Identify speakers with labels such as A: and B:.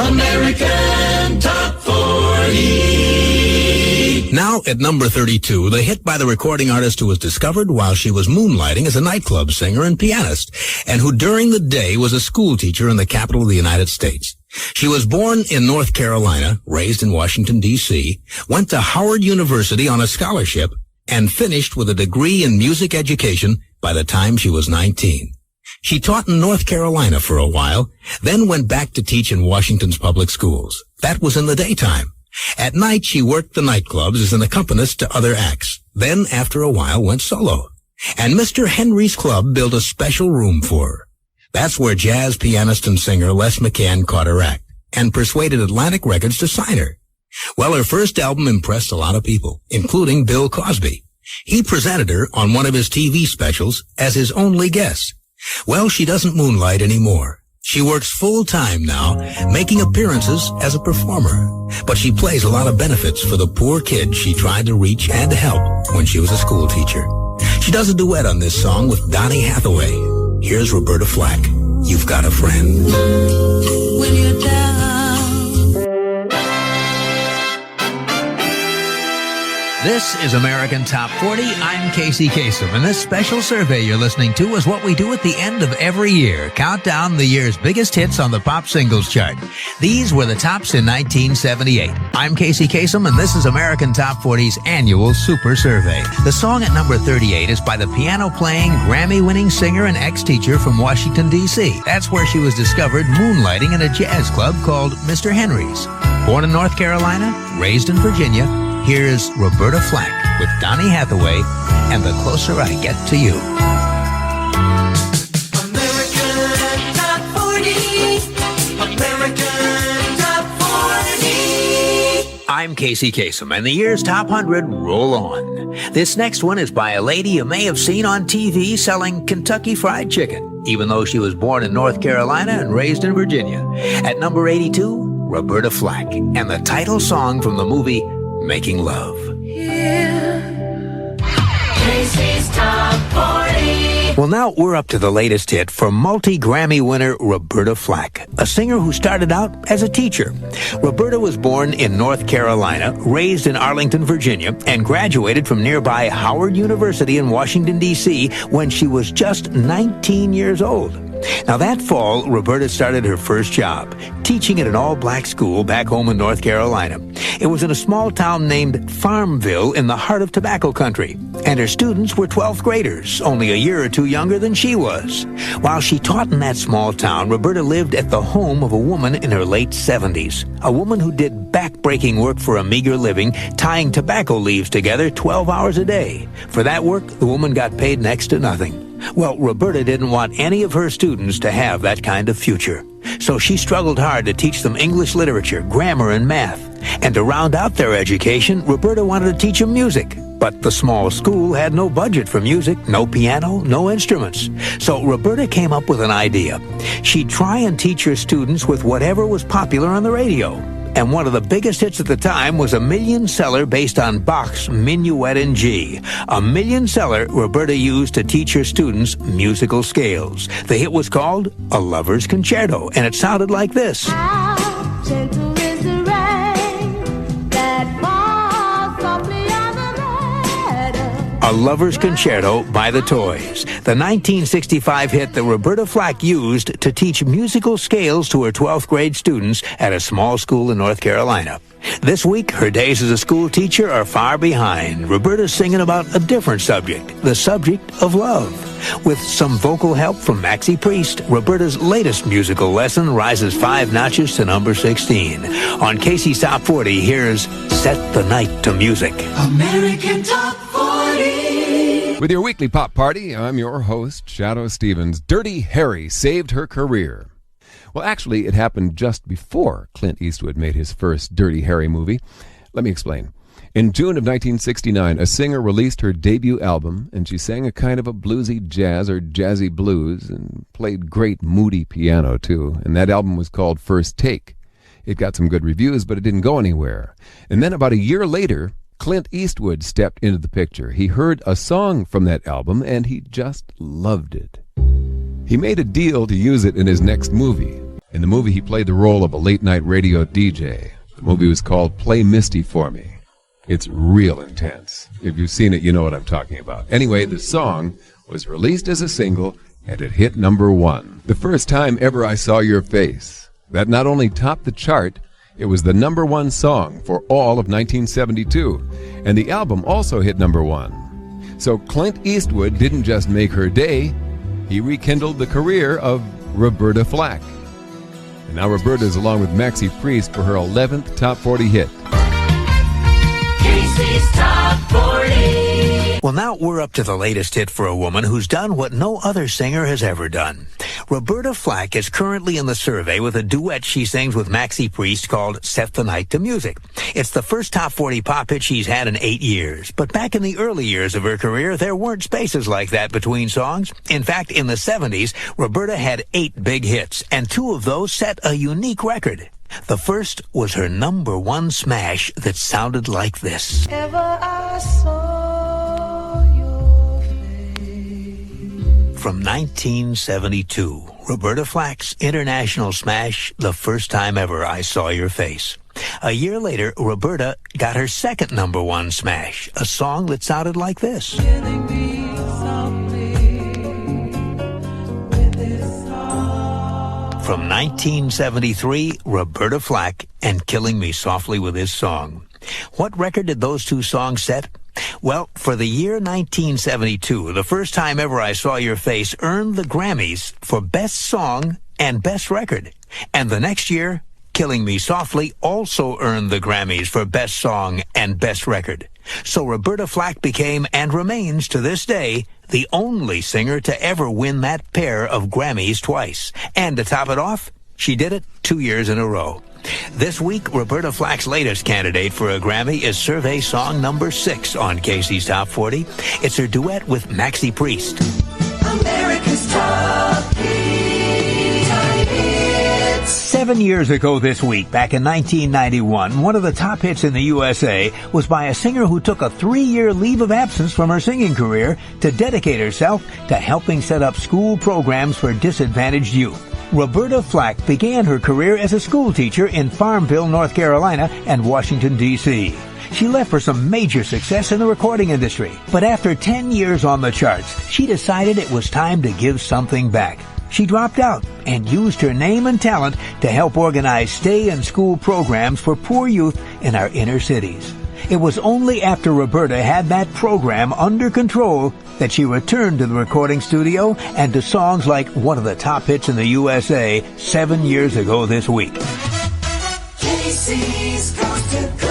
A: American Top 40.
B: Now at number 32, the hit by the recording artist who was discovered while she was moonlighting as a nightclub singer and pianist, and who during the day was a school teacher in the capital of the United States. She was born in North Carolina, raised in Washington, D.C., went to Howard University on a scholarship, and finished with a degree in music education by the time she was 19. She taught in North Carolina for a while, then went back to teach in Washington's public schools. That was in the daytime. At night, she worked the nightclubs as an accompanist to other acts. Then, after a while, went solo. And Mr. Henry's Club built a special room for her. That's where jazz pianist and singer Les McCann caught her act and persuaded Atlantic Records to sign her. Well, her first album impressed a lot of people, including Bill Cosby. He presented her on one of his TV specials as his only guest. Well, she doesn't moonlight anymore. She works full-time now, making appearances as a performer. But she plays a lot of benefits for the poor kids she tried to reach and help when she was a school teacher. She does a duet on this song with Donny Hathaway. Here's Roberta Flack, You've Got a Friend.
C: When you're down.
D: This is American Top 40. I'm Casey Kasem, and this special survey you're listening to is what we do at the end of every year. Count down the year's biggest hits on the pop singles chart. These were the tops in 1978. I'm Casey Kasem, and this is American Top 40's annual Super Survey. The song at number 38 is by the piano-playing, Grammy-winning singer and ex-teacher from Washington, D.C. That's where she was discovered moonlighting in a jazz club called Mr. Henry's. Born in North Carolina, raised in Virginia, here's Roberta Flack with Donny Hathaway and The Closer I Get to You.
C: American Top 40. American Top 40.
D: I'm Casey Kasem, and the year's Top 100 roll on. This next one is by a lady you may have seen on TV selling Kentucky Fried Chicken, even though she was born in North Carolina and raised in Virginia. At number 82, Roberta Flack, and the title song from the movie Making Love.
C: Yeah. Casey's Top 40.
D: Well, now we're up to the latest hit for multi-Grammy winner Roberta Flack, a singer who started out as a teacher. Roberta was born in North Carolina, raised in Arlington, Virginia, and graduated from nearby Howard University in Washington, D.C. when she was just 19 years old. Now, that fall, Roberta started her first job, teaching at an all-black school back home in North Carolina. It was in a small town named Farmville in the heart of tobacco country, and her students were 12th graders, only a year or two younger than she was. While she taught in that small town, Roberta lived at the home of a woman in her late 70s, a woman who did back-breaking work for a meager living, tying tobacco leaves together 12 hours a day. For that work, the woman got paid next to nothing. Well, Roberta didn't want any of her students to have that kind of future. So she struggled hard to teach them English literature, grammar, and math. And to round out their education, Roberta wanted to teach them music. But the small school had no budget for music, no piano, no instruments. So Roberta came up with an idea. She'd try and teach her students with whatever was popular on the radio. And one of the biggest hits at the time was a million-seller based on Bach's Minuet in G. A million-seller Roberta used to teach her students musical scales. The hit was called A Lover's Concerto, and it sounded like this.
E: How gentle is the rain that falls softly on the meadow.
D: A Lover's Concerto by the Toys, the 1965 hit that Roberta Flack used to teach musical scales to her 12th grade students at a small school in North Carolina. This week, her days as a school teacher are far behind. Roberta's singing about a different subject, the subject of love. With some vocal help from Maxie Priest, Roberta's latest musical lesson rises 5 notches to number 16. On Casey's Top 40, here's Set the Night to Music.
C: American Top 40.
F: With your weekly pop party, I'm your host, Shadoe Stevens. Dirty Harry saved her career. Well, actually, it happened just before Clint Eastwood made his first Dirty Harry movie. Let me explain. In June of 1969, a singer released her debut album, and she sang a kind of a bluesy jazz or jazzy blues and played great moody piano, too. And that album was called First Take. It got some good reviews, but it didn't go anywhere. And then about a year later, Clint Eastwood stepped into the picture. He heard a song from that album, and he just loved it. He made a deal to use it in his next movie. In the movie, he played the role of a late-night radio DJ. The movie was called Play Misty for Me. It's real intense. If you've seen it, you know what I'm talking about. Anyway, the song was released as a single, and it hit #1. The First Time Ever I Saw Your Face. That not only topped the chart, it was the #1 song for all of 1972, and the album also hit #1. So Clint Eastwood didn't just make her day, he rekindled the career of Roberta Flack. And now Roberta's along with Maxie Priest for her 11th Top 40 hit.
C: Casey's Top 40.
D: Well, now we're up to the latest hit for a woman who's done what no other singer has ever done. Roberta Flack is currently in the survey with a duet she sings with Maxie Priest called Set the Night to Music. It's the first Top 40 pop hit she's had in 8 years. But back in the early years of her career, there weren't spaces like that between songs. In fact, in the 70s, Roberta had 8 big hits, and 2 of those set a unique record. The first was her #1 smash that sounded like this.
E: Ever I saw your face.
D: From 1972, Roberta Flack's international smash, The First Time Ever I Saw Your Face. A year later, Roberta got her second #1 smash, a song that sounded like this.
E: Killing me softly with this song.
D: From 1973, Roberta Flack and Killing Me Softly with His Song. What record did those 2 songs set? Well, for the year 1972, The First Time Ever I Saw Your Face earned the Grammys for Best Song and Best Record. And the next year, Killing Me Softly also earned the Grammys for Best Song and Best Record. So Roberta Flack became, and remains to this day, the only singer to ever win that pair of Grammys twice. And to top it off, she did it 2 years in a row. This week, Roberta Flack's latest candidate for a Grammy is survey song #6 on Casey's Top 40. It's her duet with Maxie Priest.
C: America's Top Hits.
D: 7 years ago this week, back in 1991, one of the top hits in the USA was by a singer who took a 3-year leave of absence from her singing career to dedicate herself to helping set up school programs for disadvantaged youth. Roberta Flack began her career as a school teacher in Farmville, North Carolina, and Washington, D.C. She left for some major success in the recording industry. But after 10 years on the charts, she decided it was time to give something back. She dropped out and used her name and talent to help organize stay-in-school programs for poor youth in our inner cities. It was only after Roberta had that program under control that she returned to the recording studio and to songs like one of the top hits in the USA 7 years ago this week.
C: Casey's Coast to Coast.